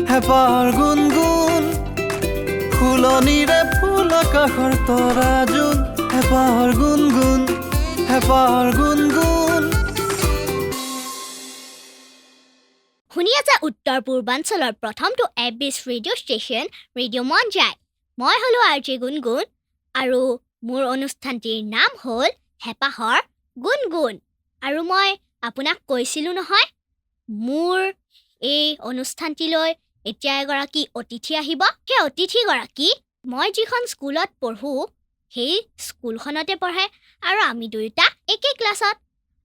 Hepar গুণগুণ ফুলনিৰে ফুল আকাশৰ তৰা জোন hepar গুণগুণ শুনি আছে উত্তৰ পূৰ্বাঞ্চলৰ প্ৰথমটো এবিছ ৰেডিঅ' ষ্টেচন ৰেডিঅ' মন যায়। মই হ'লো আৰ.জে. গুণগুণ আৰু মোৰ অনুষ্ঠানটিৰ নাম হ'ল হেপাহৰ গুণগুণ। আৰু মই আপোনাক কৈছিলোঁ নহয়, মোৰ এই অনুষ্ঠানটিলৈ এতিয়া এগৰাকী অতিথি আহিব। সেই অতিথিগৰাকী মই যিখন স্কুলত পঢ়োঁ সেই স্কুলখনতে পঢ়ে আৰু আমি দুয়োটা একে ক্লাছত।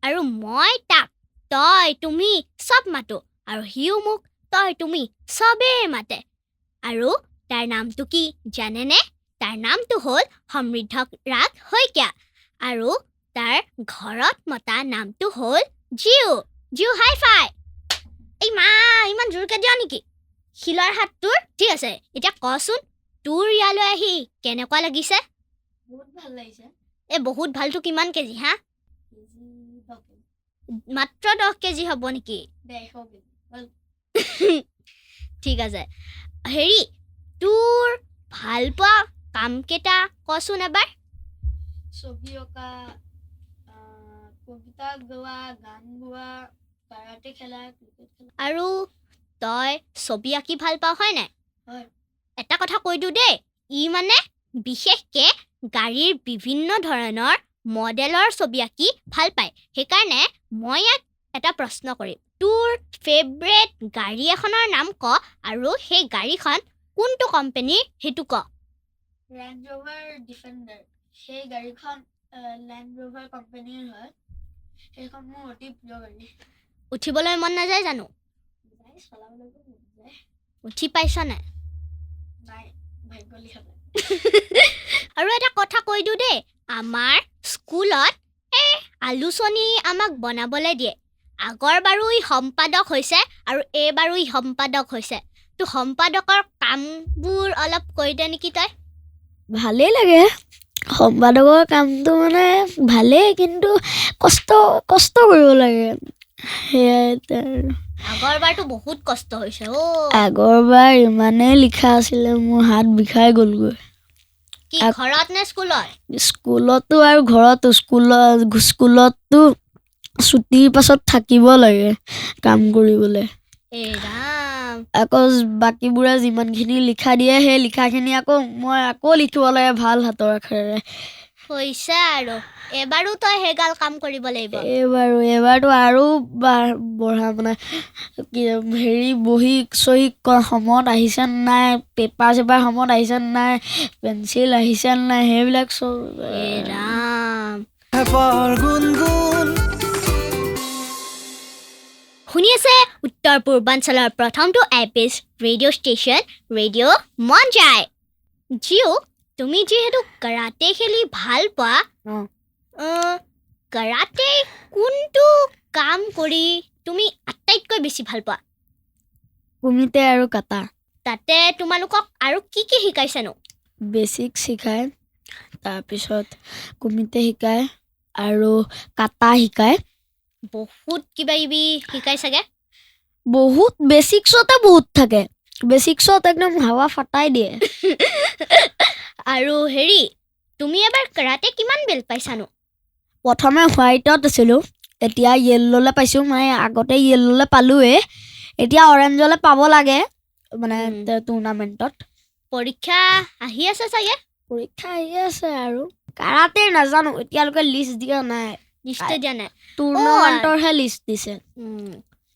আৰু মই তাক তই তুমি চব মাতো আৰু সিও মোক তই তুমি চবেই মাতে। আৰু তাৰ নামটো কি জানেনে? তাৰ নামটো হ'ল সমৃদ্ধ ৰাগ শইকীয়া আৰু তাৰ ঘৰত মতা নামটো হ'ল জিউ। জিউ হাই ফাই। এই মা ইমান জোৰকে দিয় নেকি? শিলৰ হাত তোৰ ঠিক আছে। এতিয়া কচোন তোৰ ইয়ালৈ আহি কেনেকুৱা লাগিছে? বহুত ভাল লাগিছে। বহুত ভালটো কিমান কেজি হা? মাত্ৰ 10 কেজি হ'ব নেকি? 150 কেজি। ঠিক আছে। হেৰি তোৰ ভাল পোৱা কামকেইটা কচোন এবাৰ। ছবি অঁকা, কবিতা গোৱা, গান গোৱা, কাৰাটে খেলা, ক্ৰিকেট খেলা। আৰু তই ছবি আঁকি ভাল পাওঁ হয় নাই? হয়। এটা কথা কৈ দিওঁ দেই, ই মানে বিশেষকৈ গাড়ীৰ বিভিন্ন ধৰণৰ মডেলৰ ছবি আঁকি ভাল পায়। সেইকাৰণে মই ইয়াক এটা প্ৰশ্ন কৰিম। তোৰ ফেভৰেট গাড়ী এখনৰ নাম ক আৰু সেই গাড়ীখন কোনটো কোম্পানীৰ সেইটো ক। Range Rover defender. সেই গাড়ীখন লেণ্ড ৰ'ভাৰ কোম্পানীৰ হয়। সেইখন মোৰ অতি প্ৰিয় গাড়ী। উঠিবলৈ মন নাযায় জানো? চলাবলৈতো মন যায়। উঠি পাইছ নাই? নাই, ভাগ্য লিখা নাই। আৰু এটা কথা কৈ দিওঁ দেই, আমাৰ স্কুলত আলোচনী আমাক বনাবলৈ দিয়ে। আগৰবাৰো ই সম্পাদক হৈছে আৰু এইবাৰো ই সম্পাদক হৈছে। তো সম্পাদকৰ কামবোৰ অলপ কৈ দে নেকি তই? ভালেই লাগে সম্পাদকৰ কামটো মানে ভালেই, কিন্তু কষ্ট কৰিব লাগে। সেয়াই আগৰবাৰতো বহুত কষ্ট হৈছে। আগৰবাৰ ইমানেই লিখা আছিলে মোৰ হাত বিষাই গ'লগৈ। কি ঘৰত নে স্কুলত? স্কুলতো আৰু ঘৰতো। স্কুলতো ছুটিৰ পাছত থাকিব লাগে কাম কৰিবলৈ। আকৌ বাকীবোৰে যিমানখিনি লিখা দিয়ে সেই লিখাখিনি মই আকৌ লিখিব লাগে ভাল হাতৰ আখৰেৰে। হৈছে আৰু এবাৰো তই সেইগাল কাম কৰিব লাগিব। এইবাৰতো আৰু বঢ়া মানে হেৰি বহি চহী সময়ত আহিছে নাই, পেপাৰ চেপাৰ সময়ত আহিছে নাই, পেঞ্চিল আহিছে নাই, সেইবিলাক চব। শুনি আছে উত্তৰ পূৰ্বাঞ্চলৰ প্ৰথমটো এবিছ ৰেডিঅ' ষ্টেচন ৰেডিঅ' মন যায়। জিউ, তুমি যিহেতু কাৰাটে খেলি ভাল পোৱা, কাৰাটে কোনটো কাম কৰি তুমি আটাইতকৈ বেছি ভাল পোৱা? কুমিতে আৰু কাটা। তাতে তোমালোকক আৰু কি কি শিকাইছেনো? বেছিক শিকায়, তাৰপিছত কুমিতে শিকায় আৰু কাটা শিকায়। বহুত কিবা কিবি শিকাই চাগে? বহুত বেছিকছতে বহুত থাকে। বেছিকছত একদম হাৱা ফাটাই দিয়ে। আৰু হেৰি তুমি এবাৰ কাৰাটে কিমান বেল্ট পাইছানো? প্ৰথমে হোৱাইটত আছিলোঁ, এতিয়া য়েল্ল'লৈ পাইছোঁ। মানে আগতে য়েল্ল'লৈ পালোঁৱেই, এতিয়া অৰেঞ্জলৈ পাব লাগে মানে টুৰ্ণামেণ্টত। পৰীক্ষা আহি আছে চাগে? পৰীক্ষা আহি আছে আৰু কাৰাটে নাজানো, এতিয়ালৈকে লিষ্ট দিয়া নাই। টুৰ্ণামেণ্টৰহে লিষ্ট দিছে।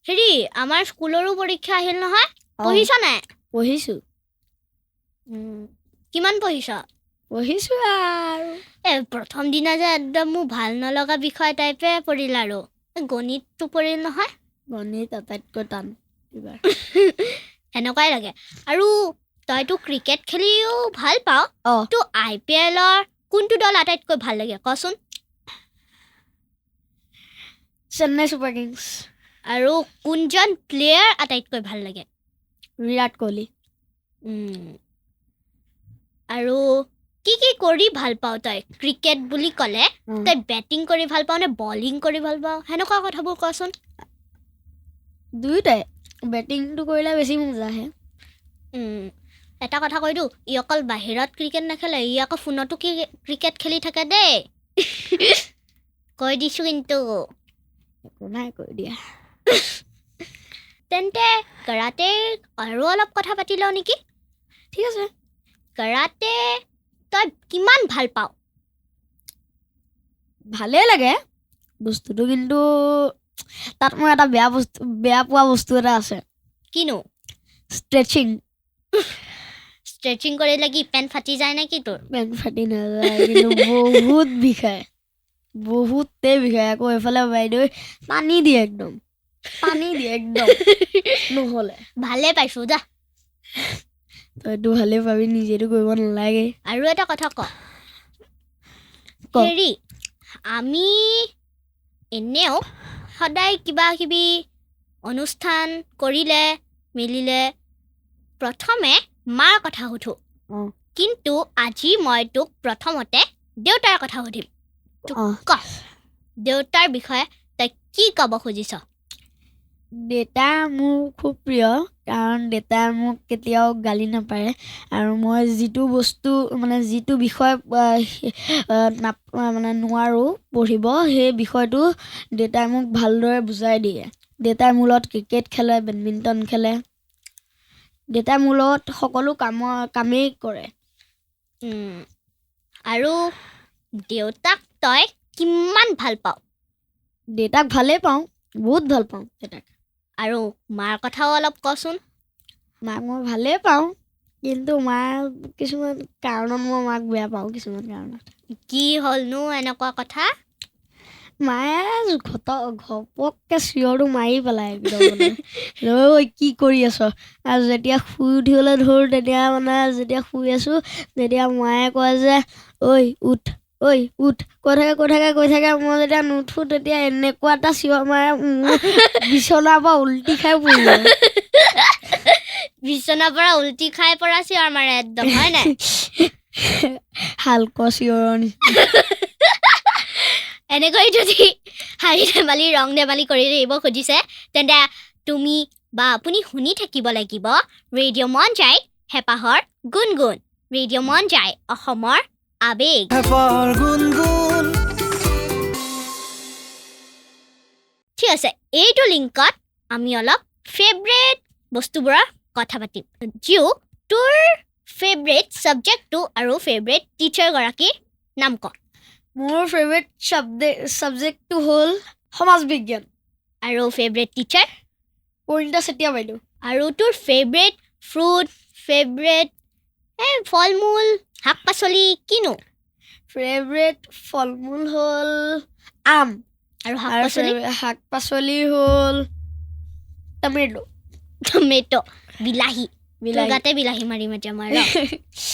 হেৰি আমাৰ স্কুলৰো পৰীক্ষা আহিল নহয়, পঢ়িছ নাই? পঢ়িছোঁ। কিমান পঢ়িছ? পঢ়িছোঁ আৰু প্ৰথম দিনা যে একদম মোৰ ভাল নলগা বিষয় টাইপে পৰিল আৰু গণিতটো পৰিল নহয়। গণিত আটাইতকৈ টান এইবাৰ। সেনেকুৱাই লাগে আৰু তইতো ক্ৰিকেট খেলিও ভাল পাওঁ অ তো IPLৰ কোনটো দল আটাইতকৈ ভাল লাগে কচোন চেন্নাই ছুপাৰ কিংছ আৰু কোনজন প্লেয়াৰ আটাইতকৈ ভাল লাগে বিৰাট কোহলি আৰু কি কৰি ভাল পাওঁ তই ক্ৰিকেট বুলি ক'লে তই বেটিং কৰি ভাল পাওঁ নে বলিং কৰি ভাল পাওঁ সেনেকুৱা কথাবোৰ কচোন দুয়োটাই বেটিংটো কৰিলে বেছি মজা আহে এটা কথা কৈ দিওঁ ই অকল বাহিৰত ক্ৰিকেট নেখেলে ই আকৌ ফোনতো ক্ৰিকেট খেলি থাকে দেই কৈ দিছোঁ কিন্তু একো নাই কৈ দিয়া তেন্তে কাৰাটে আৰু অলপ কথা পাতি লওঁ নেকি ঠিক আছে কাৰাটে তই কিমান ভাল পাওঁ ভালেই লাগে বস্তুটো কিন্তু তাত মোৰ এটা বেয়া পোৱা বস্তু এটা আছে কিনো ষ্ট্ৰেচিং ষ্ট্ৰেচিং কৰিলে কি পেন ফাটি যায় নেকি তোৰ পেন ফাটি নাযায় কিন্তু বহুত বিষায় বহুতেই বিষায় আকৌ এইফালে বাইদেউ পানী দিয়ে একদম নহ'লে ভালে পাইছোঁ যা তইতো ভালেই পাবি নিজেতো কৰিব নালাগে আৰু এটা কথা ক ক। হেৰি আমি এনেও সদায় কিবা কিবি অনুষ্ঠান কৰিলে মেলিলে প্ৰথমে মাৰ কথা সুধো অঁ। কিন্তু আজি মই তোক প্ৰথমতে দেউতাৰ কথা সুধিম তোক অঁ। ক দেউতাৰ বিষয়ে তই কি ক'ব খুজিছ দেউতা মোৰ খুব প্ৰিয় কাৰণ দেউতাই মোক কেতিয়াও গালি নাপাৰে আৰু মই যিটো বস্তু মানে যিটো বিষয় মানে নোৱাৰোঁ পঢ়িব সেই বিষয়টো দেউতাই মোক ভালদৰে বুজাই দিয়ে দেউতাই মোৰ লগত ক্ৰিকেট খেলে বেডমিণ্টন খেলে দেউতাই মোৰ লগত সকলো কামেই কৰে আৰু দেউতাক তই কিমান ভাল পাওঁ দেউতাক ভালেই পাওঁ বহুত ভাল পাওঁ দেউতাক আৰু মাৰ কথাও অলপ কচোন মাক মই ভালেই পাওঁ কিন্তু মাৰ কিছুমান কাৰণত মই মাক বেয়া পাওঁ কিছুমান কাৰণত কি হ'লনো এনেকুৱা কথা মায়ে ঘপককৈ চিঞৰটো মাৰি পেলাই একদম ঐ কি কৰি আছ আৰু যেতিয়া শুই উঠিবলৈ ধৰোঁ তেতিয়া মানে যেতিয়া শুই আছোঁ তেতিয়া মায়ে কয় যে ঐ উঠ কৈ থাকে মই যেতিয়া নুঠো তেতিয়া এনেকুৱা এটা চিঞৰ মাৰে মোৰ বিচনাৰ পৰা উল্টি খাই পৰিব বিচনাৰ পৰা উল্টি খাই পৰা চিঞৰ মাৰে একদম হয় নাই হালক চিঞৰৰ নিচিনা এনেকৈ যদি হাঁহি ধেমালি ৰং ধেমালি কৰি থাকিব খুজিছে তেন্তে তুমি বা আপুনি শুনি থাকিব লাগিব ৰেডিঅ' মন যায় হেঁপাহৰ গুণগুণ ৰেডিঅ' মন যায় অসমৰ আবেগ হেঁপাহৰ গুণগুণ ঠিক আছে এইটো লিংকত আমি অলপ ফেভৰেট বস্তুবোৰৰ কথা পাতিম জিও তোৰ ফেভৰেট ছাবজেক্টটো আৰু ফেভৰেট টিচাৰগৰাকীৰ নাম ক মোৰ ফেভৰেট ছাবজেক্টটো হ'ল সমাজ বিজ্ঞান আৰু ফেভৰেট টিচাৰ পৰিণীতা চেতিয়া বাইদেউ আৰু তোৰ ফেভৰেট ফ্ৰুট ফেভৰেট ফল মূল শাক পাচলি কিনো ফেভৰেট ফল মূল হ'ল আম আৰু আৰু শাক পাচলি হ'ল টমেটো বিলাহী তোৰ গাতে বিলাহী মাৰিম এতিয়া মই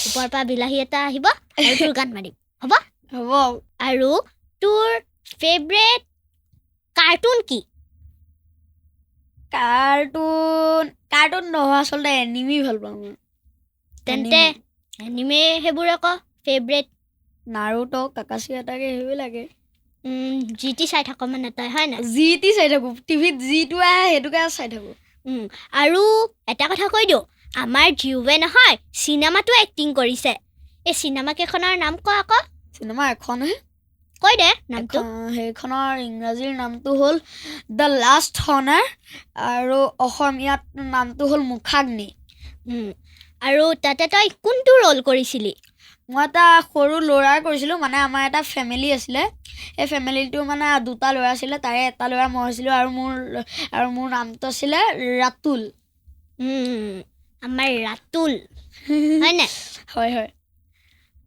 ওপৰৰ পৰা বিলাহী এটা আহিব আৰু তোৰ গাত মাৰিম হ'ব আৰু তোৰ ফেভৰেট কাৰ্টুন কি কাৰ্টুন নহয় আচলতে এনিমি ভাল পাওঁ মই তেন্তে এনিমে সেইবোৰ আকৌ ফেভৰেট নাৰুতো কাকাচি এটাকে সেইবিলাকে জিটি চাই থাক মানে তই হয় নাই জিটি চাই থাকোঁ টিভিত যিটো আহে সেইটোকে চাই থাকোঁ আৰু এটা কথা কৈ দিওঁ আমাৰ জিউৱে নহয় চিনেমাটো এক্টিং কৰিছে এই চিনেমা কেইখনৰ নাম ক আকৌ চিনেমা এখনহে কৈ দে নামটো সেইখনৰ ইংৰাজীৰ নামটো হ'ল দ্য লাষ্ট হনাৰ আৰু অসমীয়াত নামটো হ'ল মুখাগ্নি আৰু তাতে তই কোনটো ৰোল কৰিছিলি মই এটা সৰু ল'ৰা কৰিছিলোঁ মানে আমাৰ এটা ফেমিলি আছিলে সেই ফেমিলিটো মানে দুটা ল'ৰা আছিলে তাৰে এটা ল'ৰা মই হৈছিলোঁ আৰু মোৰ নামটো আছিলে ৰাতুল আমাৰ ৰাতুল হয় নাই হয়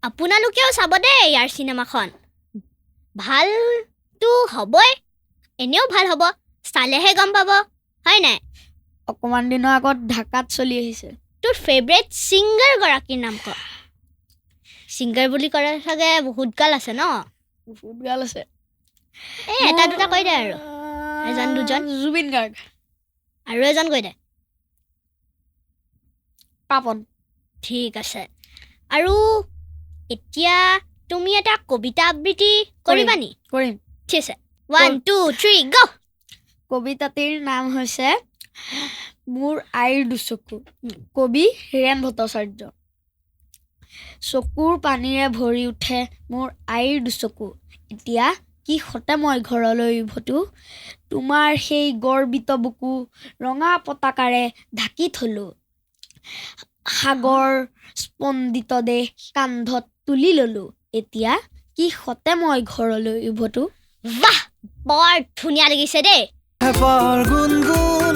আপোনালোকেও চাব দেই ইয়াৰ চিনেমাখন ভালটো হ'বই এনেও ভাল হ'ব চালেহে গম পাব হয় নাই অকমান দিনৰ আগত ঢাকাত চলি আহিছে তোৰ ফেভৰেট ছিংগাৰ গৰাকীৰ নাম ক ছিংগাৰ বুলি ক'লে চাগে বহুত গাল আছে ন বহুত গাল আছে এই এটা দুটা কৈ দে আৰু এজন দুজন জুবিন গাৰ্গ আৰু এজন কৈ দে পাপন ঠিক আছে আৰু এতিয়া তুমি এটা কবিতা আবৃত্তি কৰিবা নি কৰিম ঠিক আছে 1 2 3 গো কবিতাটিৰ নাম হৈছে মোৰ আইৰ দুচকু কবি হীৰেণ ভট্টাচাৰ্য চকুৰ পানীৰে ভৰি উঠে মোৰ আইৰ দুচকু এতিয়া কি হতে মই ঘৰলৈ উভতো তোমাৰ সেই গৰ্বিত বুকু ৰঙা পতাকাৰে ঢাকি থলো সাগৰ স্পন্দিত দেহ কান্ধত তুলি ললো এতিয়া কি হতে মই ঘৰলৈ উভতো বাহ বৰ ধুনীয়া লাগিছে দেই হেপাৰ গুণগুণ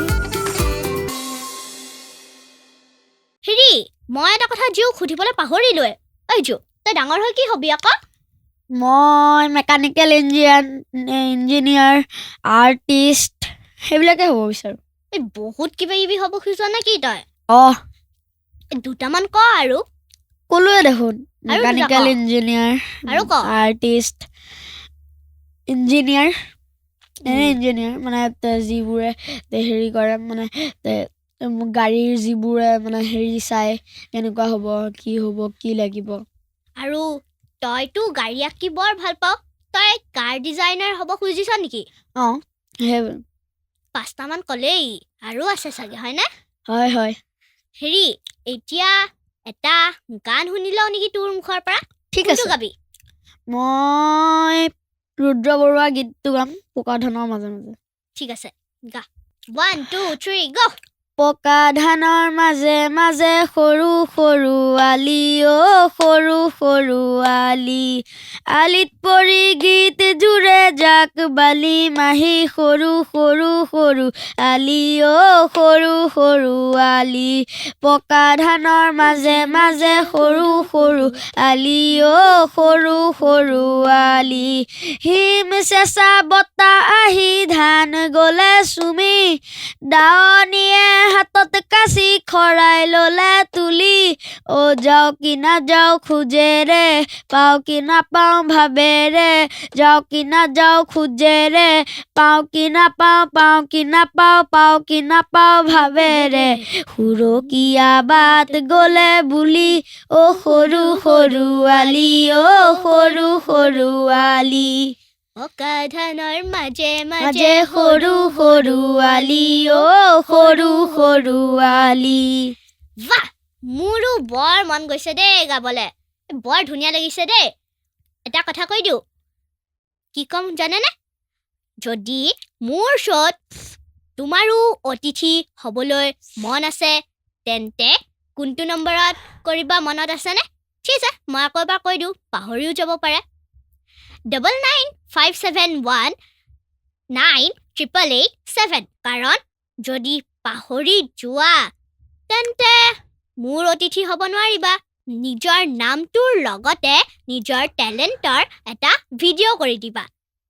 হেৰি মই এটা কথা জিও সুধিবলৈ পাহৰিলোৱে ঐ জিও তই ডাঙৰ হৈ কি হবি আকৌ মই মেকানিকেল ইঞ্জিনিয়াৰ আৰ্টিষ্ট সেইবিলাকে হ'ব বিচাৰোঁ এই বহুত কিবা কিবি হ'ব খোজ নেকি তই এই দুটামান ক আৰু ক'লোৱে দেখোন আৰু মেকানিকেল দুটা ক। ইঞ্জিনিয়াৰ আৰু ক। আৰ্টিষ্ট ইঞ্জিনিয়াৰ ইঞ্জিনিয়াৰ মানে যিবোৰে হেৰি কৰে মানে গাড়ীৰ যিবোৰে মানে হেৰি চাই কেনেকুৱা হ'ব কি লাগিব আৰু তইতো গাড়ী আঁকি বৰ ভাল পাৱ তই কাৰ ডিজাইনাৰ হ'ব খুজিছ নেকি অঁ সেই 5টামান ক'লেই আৰু আছে চাগে হয়নে হয় হেৰি এতিয়া এটা গান শুনি লওঁ নেকি তোৰ মুখৰ পৰা ঠিক কোনটো আছে গাবি মই ৰুদ্ৰ বৰুৱা গীতটো গাম পকা ধানৰ মাজে মাজে ঠিক আছে গা 1 2 3 গো পকা ধানৰ মাজে মাজে সৰু সৰু আলি সৰু সৰু আলিত পৰি গীত জোৰে জাক বালি মাহী সৰু সৰু সৰু আলি সৰু সৰু আলি পকা ধানৰ মাজে মাজে সৰু সৰু আলি সৰু সৰু আলি হিম চেঁচা বতাহ আহি ধান গলে চুমি দাৱনীয়ে হাতত কাচি খৰাই ললে তুলি যাও কি না যাও খোজেৰে পাও কি নাপাও ভাবেৰে যাও কি না যাও খোজেৰে পাও কি নাপাও পাও কি নাপাও ভাবেৰে সুৰকীয়া বাট গলে বুলি সৰু সৰু আলি সৰু সৰু আলি পকা ধানৰ মাজে মাজে সৰু সৰু আলি সৰু সৰু আলি বাহ মোৰো বৰ মন গৈছে দেই গাবলে বৰ ধুনীয়া লাগিছে দেই এটা কথা কৈ দিওঁ কি ক'ম জানেনে যদি মোৰ শ্ব'ত তোমাৰো অতিথি হ'বলৈ মন আছে তেন্তে কোনটো নম্বৰত কৰিবা মনত আছেনে ঠিক আছে মই আকৌ এবাৰ কৈ দিওঁ পাহৰিও যাব পাৰে 9957198887 কাৰণ যদি পাহৰি যোৱা তেন্তে মোৰ অতিথি হ'ব নোৱাৰিবা নিজৰ নামটোৰ লগতে নিজৰ টেলেণ্টৰ এটা ভিডিঅ' কৰি দিবা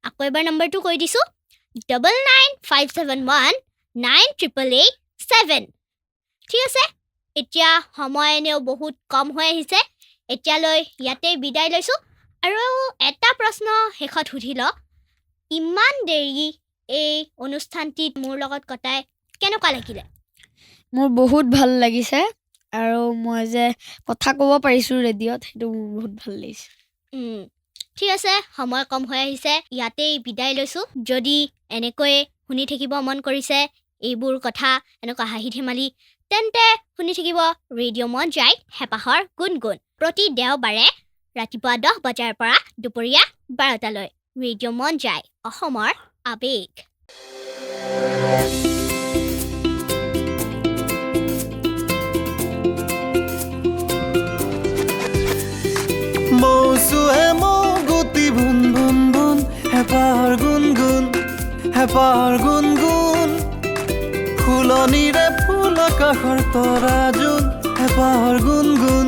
আকৌ এবাৰ নম্বৰটো কৈ দিছোঁ 9957198887 ঠিক আছে এতিয়া সময় এনেও বহুত কম হৈ আহিছে এতিয়ালৈ ইয়াতে বিদায় লৈছোঁ আৰু এটা প্ৰশ্ন শেষত সুধি ল ইমান দেৰি এই অনুষ্ঠানটিত মোৰ লগত কটাই কেনেকুৱা লাগিলে মোৰ বহুত ভাল লাগিছে আৰু মই যে কথা ক'ব পাৰিছোঁ ৰেডিঅ'ত সেইটো মোৰ বহুত ভাল লাগিছে ঠিক আছে সময় কম হৈ আহিছে ইয়াতেই বিদায় লৈছোঁ যদি এনেকৈয়ে শুনি থাকিব মন কৰিছে এইবোৰ কথা এনেকুৱা হাঁহি ধেমালি তেন্তে শুনি থাকিব ৰেডিঅ' মন যায় হেঁপাহৰ গুণগুণ প্ৰতি দেওবাৰে ৰাতিপুৱা 10 বজাৰ পৰা দুপৰীয়া 12টালৈ ৰেডিঅ' মন যায় অসমৰ আৱেগ মৌচুৱে মৌ গতি বুন বুন বুন হেপাৰ গুণগুণ ফুলনিৰে ফুল আকাশৰ তৰা জোন হেপাৰ গুণগুণ